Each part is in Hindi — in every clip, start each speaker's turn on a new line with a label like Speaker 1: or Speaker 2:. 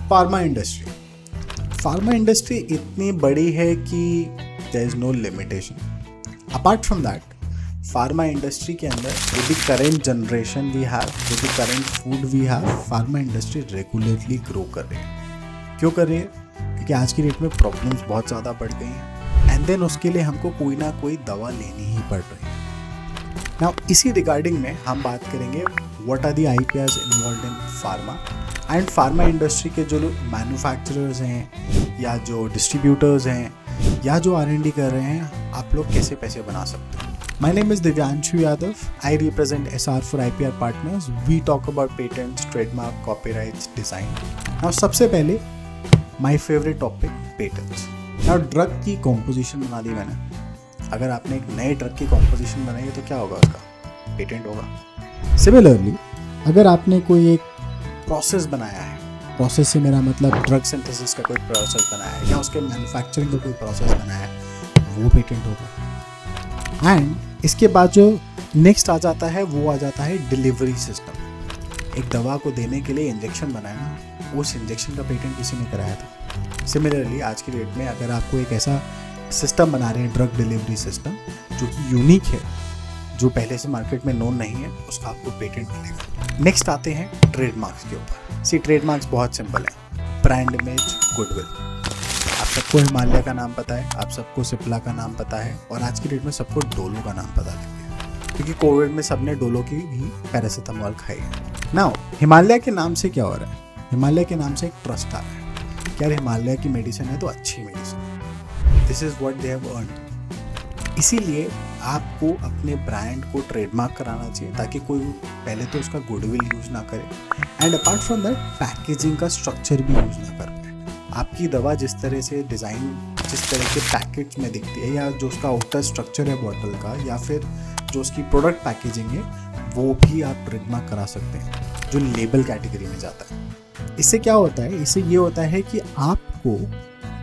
Speaker 1: फार्मा इंडस्ट्री इतनी बड़ी है कि there is no limitation. Apart from that, pharma industry के अंदर with the current generation we have, with the current food we have, pharma industry regularly grow कर रही है. क्यों कर रही है? क्योंकि आज की डेट में प्रॉब्लम्स बहुत ज़्यादा बढ़ गई हैं एंड देन उसके लिए हमको कोई ना कोई दवा लेनी ही पड़ रही है. नाउ इसी रिगार्डिंग में हम बात करेंगे what are the IPRs involved in pharma and pharma industry के जो मैन्युफैक्चरर्स हैं या जो डिस्ट्रीब्यूटर्स हैं या जो R&D कर रहे हैं, आप लोग कैसे पैसे बना सकते हैं. My name is Divyanshu Yadav. I represent SR for IPR partners. We talk about patents, trademark, copyrights, design. Now सबसे पहले my favourite topic, patents. Now drug की कॉम्पोजिशन बना दी मैंने. अगर आपने एक नए ड्रग की कॉम्पोजिशन बनाई है तो क्या होगा? उसका पेटेंट होगा. सिमिलरली अगर आपने कोई एक प्रोसेस बनाया है, प्रोसेस से मेरा मतलब ड्रग सिंथेसिस का कोई प्रोसेस बनाया है या उसके मैन्युफैक्चरिंग का कोई प्रोसेस बनाया है, वो पेटेंट होगा. एंड इसके बाद जो नेक्स्ट आ जाता है वो आ जाता है डिलीवरी सिस्टम. एक दवा को देने के लिए इंजेक्शन बनाया, उस इंजेक्शन का पेटेंट किसी ने कराया था. सिमिलरली आज की डेट में अगर आपको एक ऐसा सिस्टम बना रहे हैं, ड्रग डिलीवरी सिस्टम, जो कि यूनिक है, जो पहले से मार्केट में नोन नहीं है, उसका आपको पेटेंट मिलेगा. नेक्स्ट आते हैं ट्रेडमार्क्स के ऊपर. सी ट्रेडमार्क्स बहुत सिंपल है. Brand image, goodwill. आप सबको हिमालय का नाम पता है, आप सबको सिप्ला का नाम पता है और आज की डेट में सबको डोलो का नाम पता है क्योंकि कोविड में सबने डोलो की ही पैरासीटामोल खाई है. नाउ हिमालय के नाम से क्या हो रहा है? हिमालय के नाम से एक ट्रस्ट आ रहा है कि यार हिमालय की मेडिसिन है तो अच्छी medicine. This is what they have earned. इसीलिए आपको अपने ब्रांड को ट्रेडमार्क कराना चाहिए ताकि कोई पहले तो उसका गुडविल यूज ना करे and apart from that packaging का स्ट्रक्चर भी यूज ना कर पाए. आपकी दवा जिस तरह से डिज़ाइन, जिस तरह के पैकेट्स में दिखती है या जो उसका आउटर स्ट्रक्चर है बॉटल का या फिर जो उसकी प्रोडक्ट पैकेजिंग है, वो भी आप ट्रेडमार्क करा सकते हैं जो लेबल कैटेगरी में जाता है. इससे क्या होता है? इससे ये होता है कि आपको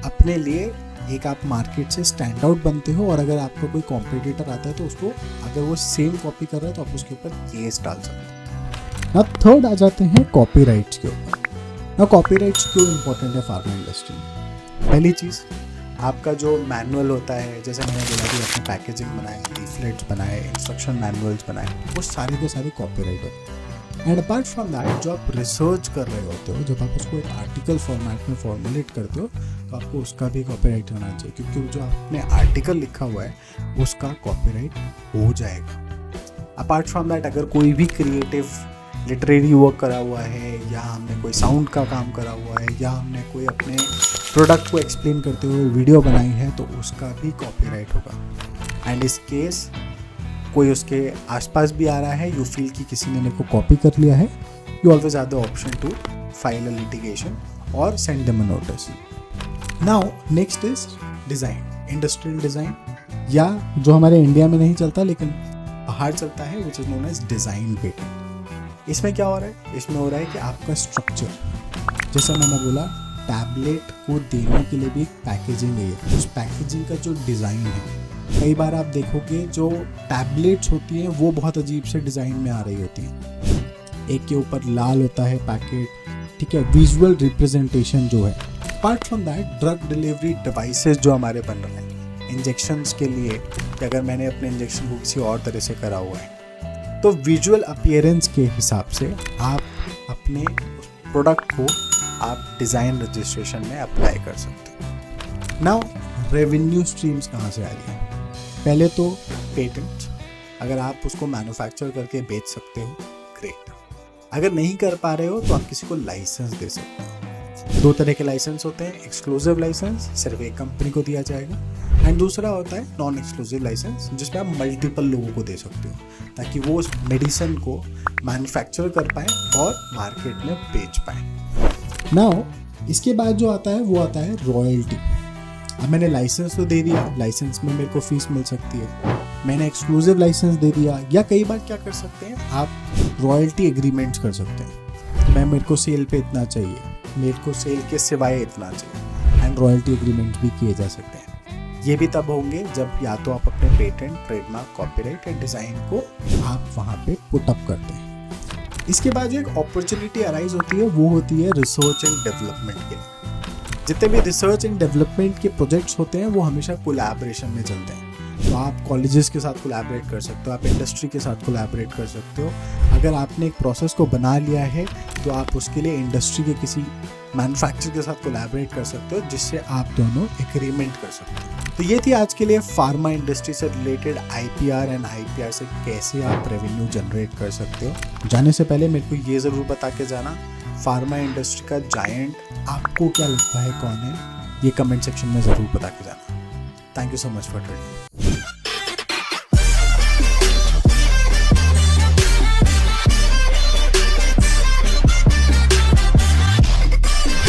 Speaker 1: अपने लिए एक आप मार्केट से स्टैंड आउट बनते हो और अगर आपका कोई कॉम्पिटिटर आता है तो उसको अगर वो सेम कॉपी कर रहा है तो आप उसके ऊपर केस डाल सकते हो. अब थर्ड आ जाते हैं कॉपीराइट्स के ऊपर. ना कॉपीराइट्स क्यों इंपॉर्टेंट है फार्मा इंडस्ट्री में? पहली चीज़, आपका जो मैनुअल होता है, जैसे मैंने बोला कि आपने पैकेजिंग बनाए, लीफलेट्स बनाए, इंस्ट्रक्शन मैनुअल्स बनाए, वो सारे के सारे कॉपीराइट होते हैं. एंड अपार्ट फ्रॉम दैट, जो आप रिसर्च कर रहे होते हो, जब आप उसको एक आर्टिकल फॉर्मेट में फॉर्मुलेट करते हो तो आपको उसका भी कॉपीराइट होना चाहिए क्योंकि जो आपने आर्टिकल लिखा हुआ है उसका कॉपीराइट हो जाएगा. अपार्ट फ्रॉम दैट, अगर कोई भी क्रिएटिव लिटरेरी वर्क करा हुआ है या हमने कोई साउंड का काम करा हुआ है या हमने कोई अपने प्रोडक्ट को एक्सप्लेन करते हुए वीडियो बनाई है तो उसका भी कॉपीराइट होगा. एंड इस केस कोई उसके आसपास भी आ रहा है, यू फील कि किसी ने मेरे को कॉपी कर लिया है, you always have the option to file a litigation और send them a notice. Now next is design, industrial design, या जो हमारे इंडिया में नहीं चलता लेकिन बाहर चलता है, which is known as design patent. इसमें क्या हो रहा है? इसमें हो रहा है कि आपका स्ट्रक्चर, जैसा मैंने बोला, टैबलेट को देने के लिए भी एक पैकेजिंग है. उस पैकेजिंग का जो डिज़ाइन है, कई बार आप देखोगे जो टैबलेट्स होती हैं वो बहुत अजीब से डिज़ाइन में आ रही होती हैं. एक के ऊपर लाल होता है पैकेट, ठीक है, विजुअल रिप्रेजेंटेशन जो है. Apart from that, drug delivery devices जो हमारे बन रहे हैं इंजेक्शंस के लिए, कि अगर मैंने अपने इंजेक्शन को किसी और तरह से करा हुआ है तो विजुअल अपीयरेंस के हिसाब से आप अपने प्रोडक्ट को आप डिज़ाइन रजिस्ट्रेशन में अप्लाई कर सकते हो. नाउ रेवेन्यू स्ट्रीम्स कहाँ से आ रही है? पहले तो पेटेंट, अगर आप उसको मैन्युफैक्चर करके बेच सकते हो, ग्रेट. अगर नहीं कर पा रहे हो तो आप किसी को लाइसेंस दे सकते हो. दो तरह के लाइसेंस होते हैं. एक्सक्लूसिव लाइसेंस सिर्फ एक कंपनी को दिया जाएगा एंड दूसरा होता है नॉन एक्सक्लूसिव लाइसेंस, जिसमें आप मल्टीपल लोगों को दे सकते हो ताकि वो उस मेडिसिन को मैन्युफैक्चर कर पाए और मार्केट में बेच पाए. नाउ इसके बाद जो आता है वो आता है रॉयल्टी. अब मैंने लाइसेंस तो दे दिया, लाइसेंस में मेरे को फीस मिल सकती है. मैंने एक्सक्लूसिव लाइसेंस दे दिया, या कई बार क्या कर सकते हैं आप, रॉयल्टी एग्रीमेंट्स कर सकते हैं. तो मेरे को सेल पे इतना चाहिए, मेरे को सेल के सिवाय इतना चाहिए, एंड रॉयल्टी एग्रीमेंट भी किए जा सकते हैं. ये भी तब होंगे जब या तो आप अपने पेटेंट, ट्रेडमार्क, कॉपीराइट या डिज़ाइन को आप वहाँ पे पुट अप करते हैं. इसके बाद जो एक अपॉर्चुनिटी अराइज होती है वो होती है रिसर्च एंड डेवलपमेंट के लिए। जितने भी रिसर्च एंड डेवलपमेंट के प्रोजेक्ट्स होते हैं वो हमेशा कोलैबोरेशन में चलते हैं। तो आप कॉलेजेस के साथ कोलैबोरेट कर सकते हो, आप इंडस्ट्री के साथ कोलैबोरेट कर सकते हो। अगर आपने एक प्रोसेस को बना लिया है तो आप उसके लिए इंडस्ट्री के किसी मैन्युफैक्चरर के साथ कोलैबोरेट कर सकते हो, जिससे आप दोनों एग्रीमेंट कर सकते हो। तो ये थी आज के लिए फार्मा इंडस्ट्री से रिलेटेड IPR एंड IPR से कैसे आप रेवेन्यू जनरेट कर सकते हो। जाने से पहले मेरे को ये ज़रूर बता के जाना, फार्मा इंडस्ट्री का जायंट आपको क्या लगता है कौन है, ये कमेंट सेक्शन में ज़रूर बता के जाना। Thank you so much for today.